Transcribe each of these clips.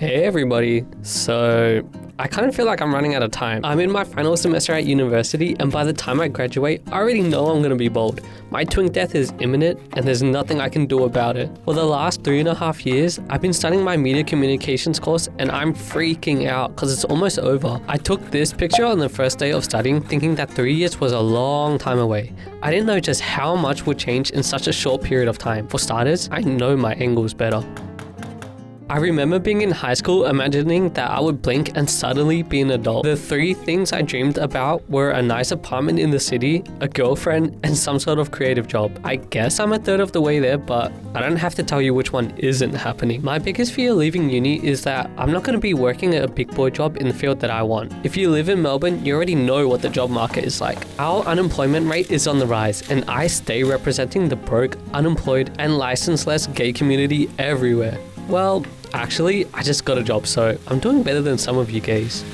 Hey everybody, so I kind of feel like I'm running out of time. I'm in my final semester at university, and by the time I graduate, I already know I'm gonna be bald. My twink death is imminent, and there's nothing I can do about it. For the last 3.5 years, I've been studying my media communications course, and I'm freaking out because it's almost over. I took this picture on the first day of studying, thinking that 3 years was a long time away. I didn't know just how much would change in such a short period of time. For starters, I know my angles better. I remember being in high school imagining that I would blink and suddenly be an adult. The 3 things I dreamed about were a nice apartment in the city, a girlfriend, and some sort of creative job. I guess I'm a third of the way there, but I don't have to tell you which one isn't happening. My biggest fear leaving uni is that I'm not going to be working at a big boy job in the field that I want. If you live in Melbourne, you already know what the job market is like. Our unemployment rate is on the rise, and I stay representing the broke, unemployed, and license-less gay community everywhere. Well, actually, I just got a job, so I'm doing better than some of you gays.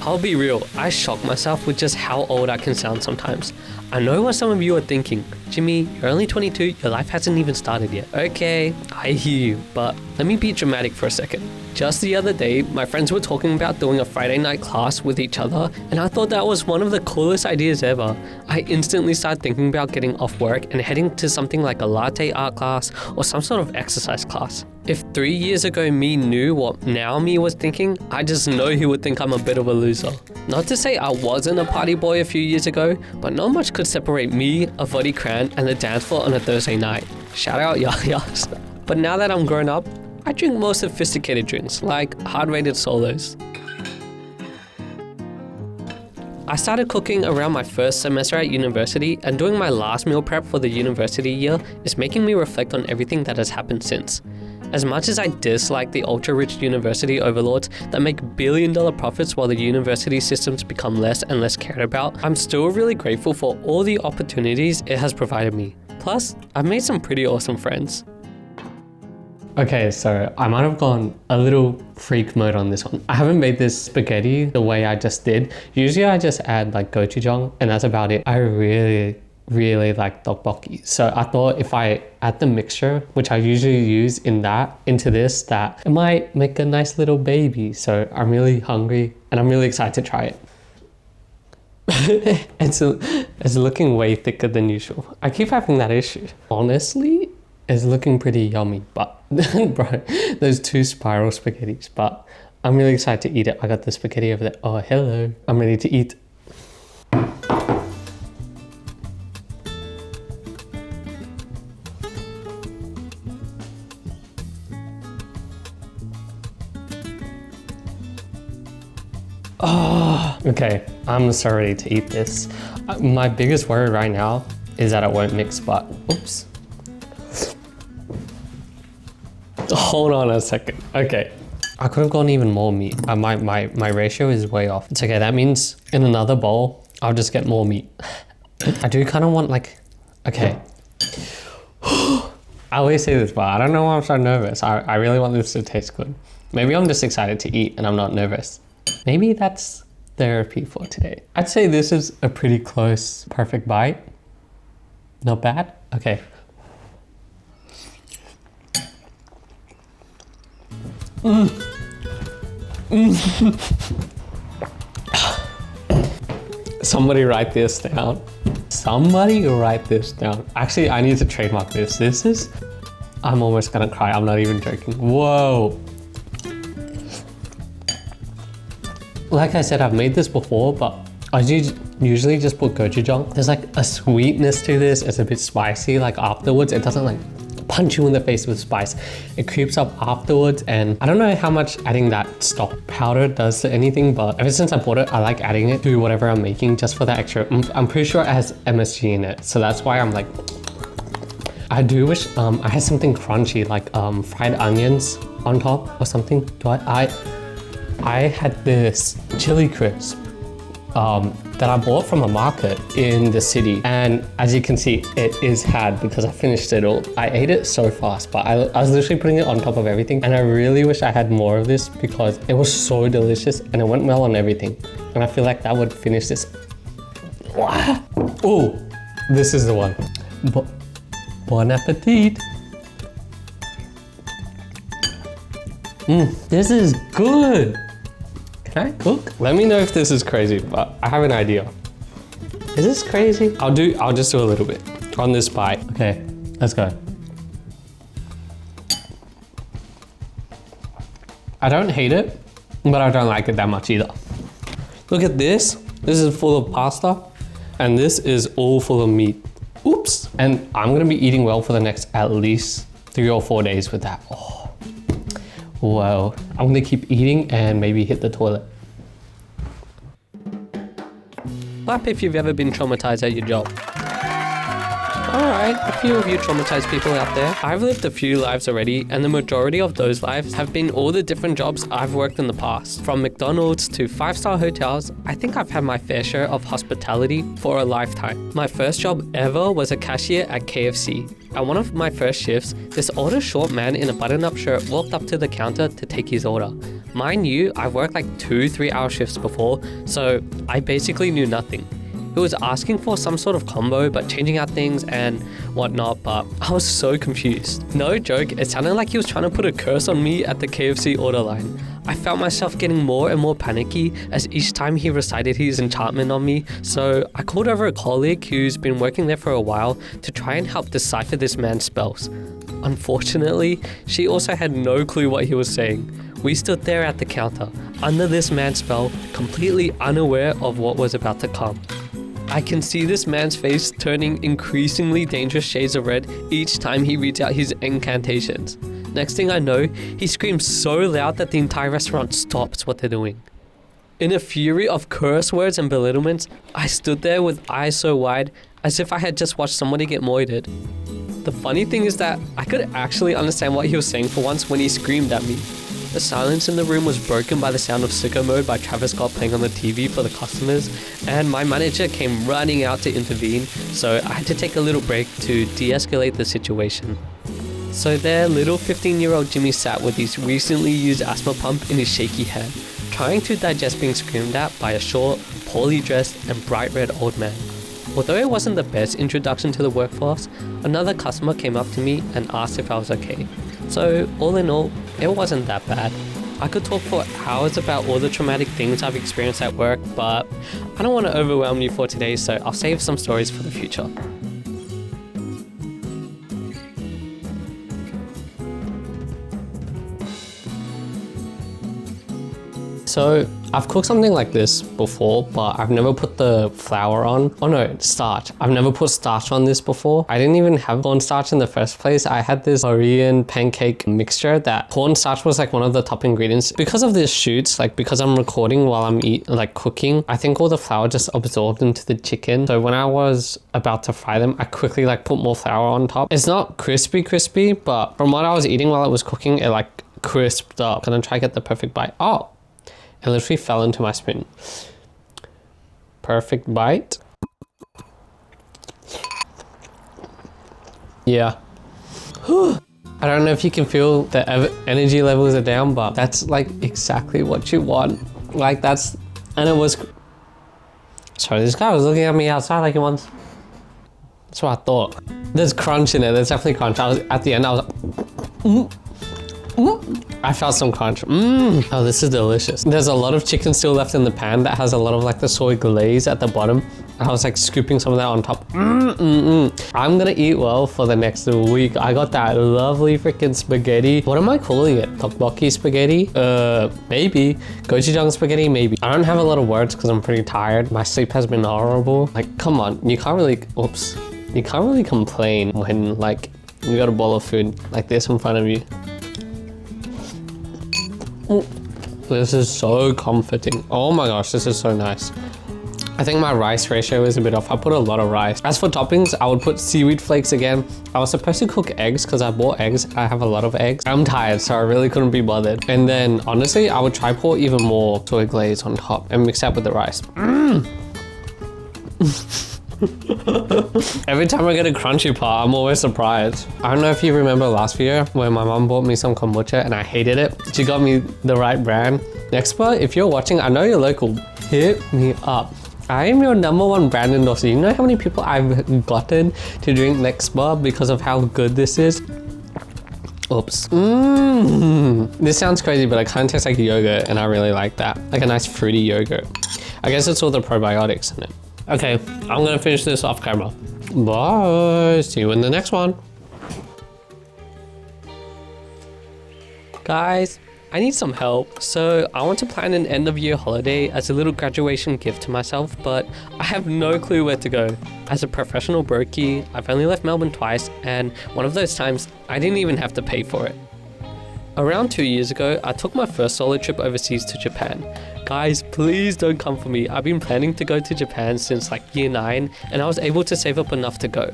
I'll be real, I shock myself with just how old I can sound sometimes. I know what some of you are thinking. Jimmy, you're only 22, your life hasn't even started yet. Okay, I hear you, but let me be dramatic for a second. Just the other day, my friends were talking about doing a Friday night class with each other, and I thought that was one of the coolest ideas ever. I instantly started thinking about getting off work and heading to something like a latte art class or some sort of exercise class. If 3 years ago me knew what now me was thinking, I just know he would think I'm a bit of a loser. Not to say I wasn't a party boy a few years ago, but not much could separate me, a Voddy Cran, and the dance floor on a Thursday night. Shout out Yas. But now that I'm grown up, I drink more sophisticated drinks, like hard-rated solos. I started cooking around my first semester at university, and doing my last meal prep for the university year is making me reflect on everything that has happened since. As much as I dislike the ultra-rich university overlords that make billion-dollar profits while the university systems become less and less cared about, I'm still really grateful for all the opportunities it has provided me. Plus, I've made some pretty awesome friends. Okay, so I might have gone a little freak mode on this one. I haven't made this spaghetti the way I just did. Usually I just add like gochujang and that's about it. I really like tteokbokki. So I thought if I add the mixture, which I usually use into this, that it might make a nice little baby. So I'm really hungry and I'm really excited to try it. It's looking way thicker than usual. I keep having that issue. Honestly, it's looking pretty yummy, but bro, those 2 spiral spaghettis, but I'm really excited to eat it. I got the spaghetti over there. Oh, hello. I'm ready to eat. Oh, okay, I'm so ready to eat this. My biggest worry right now is that it won't mix, but oops. Hold on a second. Okay, I could have gone even more meat. My ratio is way off. It's okay, that means in another bowl, I'll just get more meat. I do kind of want like, okay. I always say this, but I don't know why I'm so nervous. I really want this to taste good. Maybe I'm just excited to eat and I'm not nervous. Maybe that's therapy for today. I'd say this is a pretty close, perfect bite. Not bad? Okay. Somebody write this down. Somebody write this down. Actually, I need to trademark this. I'm almost gonna cry. I'm not even joking. Whoa. Like I said, I've made this before, but I usually just put gochujang. There's like a sweetness to this. It's a bit spicy, like afterwards. It doesn't like punch you in the face with spice. It creeps up afterwards, and I don't know how much adding that stock powder does to anything, but ever since I bought it, I like adding it to whatever I'm making just for that extra oomph. I'm pretty sure it has MSG in it, so that's why I'm like, I do wish I had something crunchy, like fried onions on top or something. I had this chili crisp that I bought from a market in the city, and as you can see, it is had because I finished it all. I ate it so fast, but I was literally putting it on top of everything, and I really wish I had more of this because it was so delicious and it went well on everything, and I feel like that would finish this. Oh, this is the one. Bon appetit. This is good. Can I cook? Let me know if this is crazy, but I have an idea. Is this crazy? I'll just do a little bit on this bite. Okay, let's go. I don't hate it, but I don't like it that much either. Look at this. This is full of pasta, and this is all full of meat. Oops. And I'm gonna be eating well for the next at least 3 or 4 days with that. Oh, wow. I'm gonna keep eating and maybe hit the toilet. Clap if you've ever been traumatized at your job. Alright, a few of you traumatized people out there. I've lived a few lives already, and the majority of those lives have been all the different jobs I've worked in the past. From McDonald's to 5-star hotels, I think I've had my fair share of hospitality for a lifetime. My first job ever was a cashier at KFC. At one of my first shifts, this older short man in a button-up shirt walked up to the counter to take his order. Mind you, I've worked like 2-3 hour shifts before, so I basically knew nothing. He was asking for some sort of combo but changing out things and whatnot, but I was so confused. No joke, it sounded like he was trying to put a curse on me at the KFC order line. I felt myself getting more and more panicky as each time he recited his enchantment on me, so I called over a colleague who's been working there for a while to try and help decipher this man's spells. Unfortunately, she also had no clue what he was saying. We stood there at the counter, under this man's spell, completely unaware of what was about to come. I can see this man's face turning increasingly dangerous shades of red each time he reads out his incantations. Next thing I know, he screams so loud that the entire restaurant stops what they're doing. In a fury of curse words and belittlements, I stood there with eyes so wide as if I had just watched somebody get moited. The funny thing is that I could actually understand what he was saying for once when he screamed at me. The silence in the room was broken by the sound of Sicko Mode by Travis Scott playing on the TV for the customers, and my manager came running out to intervene, so I had to take a little break to de-escalate the situation. So there, little 15-year-old Jimmy sat with his recently used asthma pump in his shaky hand, trying to digest being screamed at by a short, poorly dressed and bright red old man. Although it wasn't the best introduction to the workforce, another customer came up to me and asked if I was okay. So all in all, it wasn't that bad. I could talk for hours about all the traumatic things I've experienced at work, but I don't want to overwhelm you for today, so I'll save some stories for the future. So I've cooked something like this before, but I've never put the flour on. Oh no, starch. I've never put starch on this before. I didn't even have cornstarch in the first place. I had this Korean pancake mixture that cornstarch was like one of the top ingredients. Because of this shoots, like because I'm recording while I'm cooking, I think all the flour just absorbed into the chicken. So when I was about to fry them, I quickly like put more flour on top. It's not crispy, but from what I was eating while it was cooking, it like crisped up. Gonna try to get the perfect bite. Oh! It literally fell into my spoon. Perfect bite. Yeah. I don't know if you can feel the energy levels are down, but that's like exactly what you want. Like that's, and it was, sorry, this guy was looking at me outside like he wants, that's what I thought. There's crunch in it, there's definitely crunch. I was, at the end I was like, I felt some crunch. Oh, this is delicious. There's a lot of chicken still left in the pan that has a lot of like the soy glaze at the bottom. I was like scooping some of that on top. I'm gonna eat well for the next week. I got that lovely freaking spaghetti. What am I calling it? Tteokbokki spaghetti? Maybe. Gochujang spaghetti? Maybe. I don't have a lot of words because I'm pretty tired. My sleep has been horrible. Like, come on. You can't really, oops. You can't really complain when like you got a bowl of food like this in front of you. This is so comforting. Oh my gosh, this is so nice. I think my rice ratio is a bit off. I put a lot of rice. As for toppings, I would put seaweed flakes again. I was supposed to cook eggs because I bought eggs. I have a lot of eggs. I'm tired, so I really couldn't be bothered. And then honestly, I would try pour even more soy glaze on top and mix that with the rice. Every time I get a crunchy part, I'm always surprised. I don't know if you remember last year when my mom bought me some kombucha and I hated it. She got me the right brand. Nextbar, if you're watching, I know you're local, hit me up. I am your #1 brand endorser. You know how many people I've gotten to drink Nextbar because of how good this is? Oops. This sounds crazy, but it kind of tastes like yogurt, and I really like that. Like a nice fruity yogurt. I guess it's all the probiotics in it. Okay, I'm gonna finish this off camera. Bye. See you in the next one. Guys, I need some help. So I want to plan an end of year holiday as a little graduation gift to myself, but I have no clue where to go. As a professional brokey, I've only left Melbourne twice, and one of those times I didn't even have to pay for it. Around 2 years ago, I took my first solo trip overseas to Japan. Guys, please don't come for me. I've been planning to go to Japan since like year 9, and I was able to save up enough to go.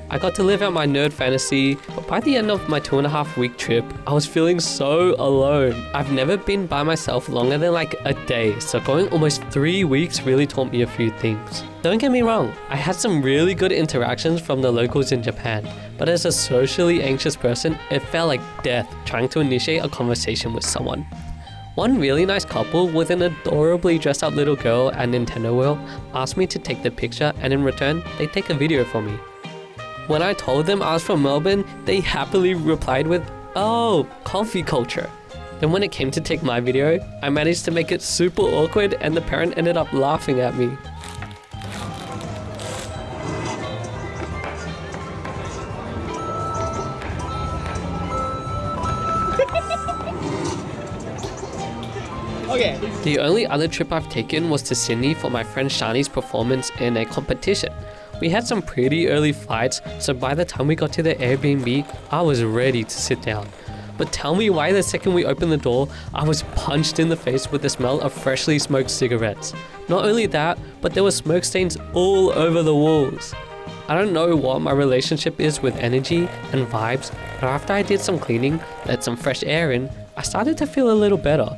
I got to live out my nerd fantasy, but by the end of my 2.5-week trip, I was feeling so alone. I've never been by myself longer than like a day, so going almost 3 weeks really taught me a few things. Don't get me wrong, I had some really good interactions from the locals in Japan, but as a socially anxious person, it felt like death trying to initiate a conversation with someone. One really nice couple with an adorably dressed up little girl at Nintendo World asked me to take the picture, and in return, they take a video for me. When I told them I was from Melbourne, they happily replied with, "Oh, coffee culture." Then when it came to take my video, I managed to make it super awkward, and the parent ended up laughing at me. Okay. The only other trip I've taken was to Sydney for my friend Shani's performance in a competition. We had some pretty early flights, so by the time we got to the Airbnb, I was ready to sit down. But tell me why the second we opened the door, I was punched in the face with the smell of freshly smoked cigarettes. Not only that, but there were smoke stains all over the walls. I don't know what my relationship is with energy and vibes, but after I did some cleaning, let some fresh air in, I started to feel a little better.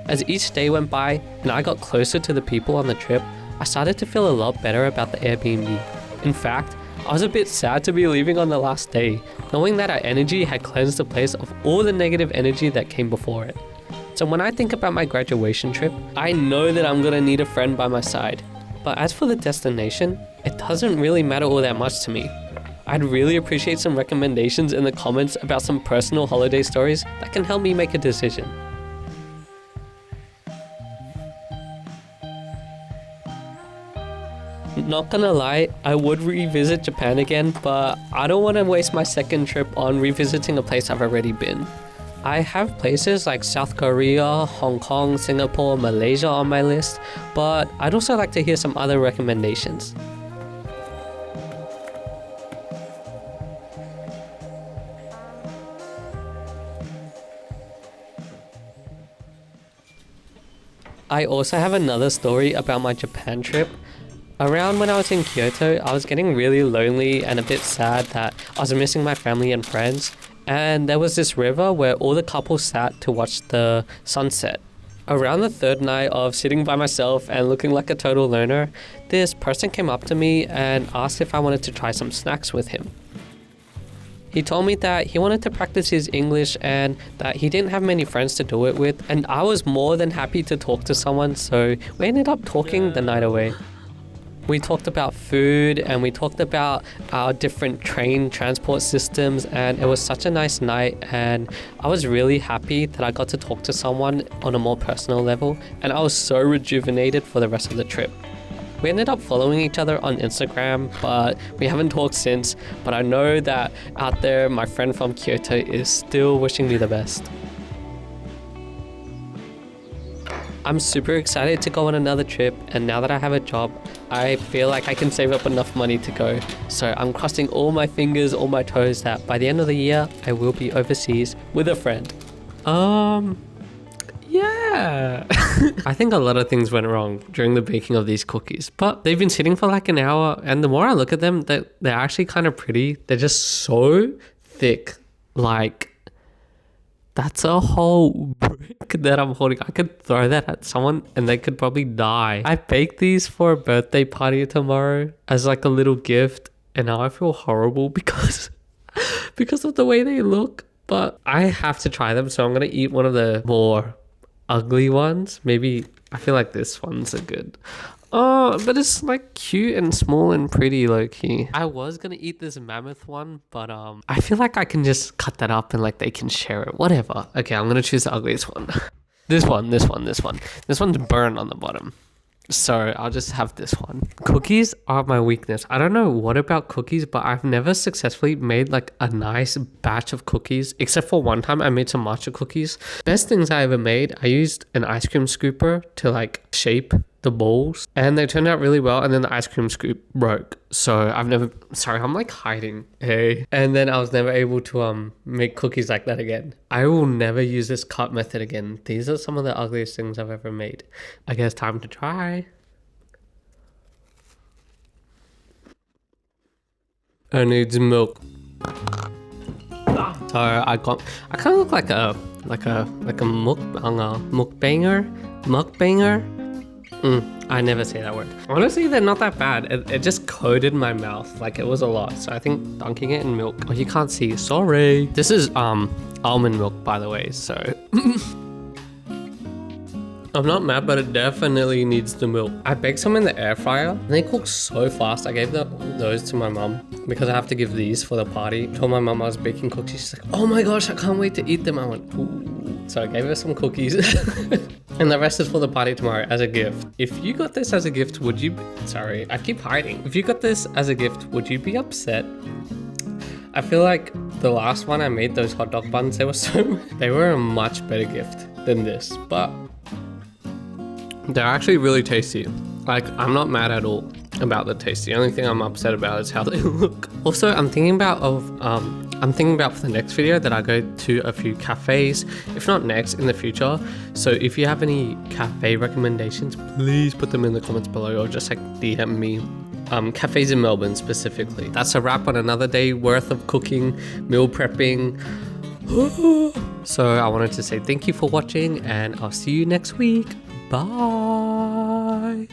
As each day went by and I got closer to the people on the trip, I started to feel a lot better about the Airbnb. In fact, I was a bit sad to be leaving on the last day, knowing that our energy had cleansed the place of all the negative energy that came before it. So when I think about my graduation trip, I know that I'm gonna need a friend by my side. But as for the destination, it doesn't really matter all that much to me. I'd really appreciate some recommendations in the comments about some personal holiday stories that can help me make a decision. Not gonna lie, I would revisit Japan again, but I don't want to waste my second trip on revisiting a place I've already been. I have places like South Korea, Hong Kong, Singapore, Malaysia on my list, but I'd also like to hear some other recommendations. I also have another story about my Japan trip. Around when I was in Kyoto, I was getting really lonely and a bit sad that I was missing my family and friends, and there was this river where all the couples sat to watch the sunset. Around the third night of sitting by myself and looking like a total loner, this person came up to me and asked if I wanted to try some snacks with him. He told me that he wanted to practice his English and that he didn't have many friends to do it with, and I was more than happy to talk to someone, so we ended up talking the night away. We talked about food and we talked about our different train transport systems, and it was such a nice night, and I was really happy that I got to talk to someone on a more personal level, and I was so rejuvenated for the rest of the trip. We ended up following each other on Instagram, but we haven't talked since, but I know that out there my friend from Kyoto is still wishing me the best. I'm super excited to go on another trip, and now that I have a job, I feel like I can save up enough money to go. So I'm crossing all my fingers, all my toes that by the end of the year, I will be overseas with a friend. Yeah. I think a lot of things went wrong during the baking of these cookies, but they've been sitting for like an hour, and the more I look at them, they're actually kind of pretty. They're just so thick, like that's a whole brick that I'm holding. I could throw that at someone and they could probably die. I baked these for a birthday party tomorrow as like a little gift, and now I feel horrible because of the way they look. But I have to try them, so I'm gonna eat one of the more ugly ones. Maybe I feel like this one's a good. Oh, but it's like cute and small and pretty, low key. I was gonna eat this mammoth one, but I feel like I can just cut that up and like they can share it. Whatever. Okay, I'm gonna choose the ugliest one. This one. This one's burnt on the bottom. So I'll just have this one. Cookies are my weakness. I don't know what about cookies, but I've never successfully made like a nice batch of cookies, except for one time I made some matcha cookies. Best things I ever made, I used an ice cream scooper to like shape the balls and they turned out really well, and then the ice cream scoop broke. So I'm like hiding. Hey. And then I was never able to make cookies like that again. I will never use this cut method again. These are some of the ugliest things I've ever made. I guess time to try. I need milk. So I kind of look like a mukbanger. I never say that word. Honestly, they're not that bad. It just coated my mouth like it was a lot. So I think dunking it in milk. Oh, you can't see. Sorry. This is almond milk, by the way. So I'm not mad, but it definitely needs the milk. I baked some in the air fryer and they cook so fast. I gave those to my mum because I have to give these for the party. I told my mum I was baking cookies. She's like, oh my gosh, I can't wait to eat them. I went, ooh. So I gave her some cookies. And the rest is for the party tomorrow as a gift. If you got this as a gift, would you... Sorry, I keep hiding. If you got this as a gift, would you be upset? I feel like the last one I made, those hot dog buns, they were a much better gift than this. But they're actually really tasty. Like, I'm not mad at all about the taste. The only thing I'm upset about is how they look. Also, I'm thinking about for the next video that I go to a few cafes, if not next, in the future. So if you have any cafe recommendations, please put them in the comments below or just like DM me. Cafes in Melbourne specifically. That's a wrap on another day worth of cooking, meal prepping. So I wanted to say thank you for watching and I'll see you next week. Bye.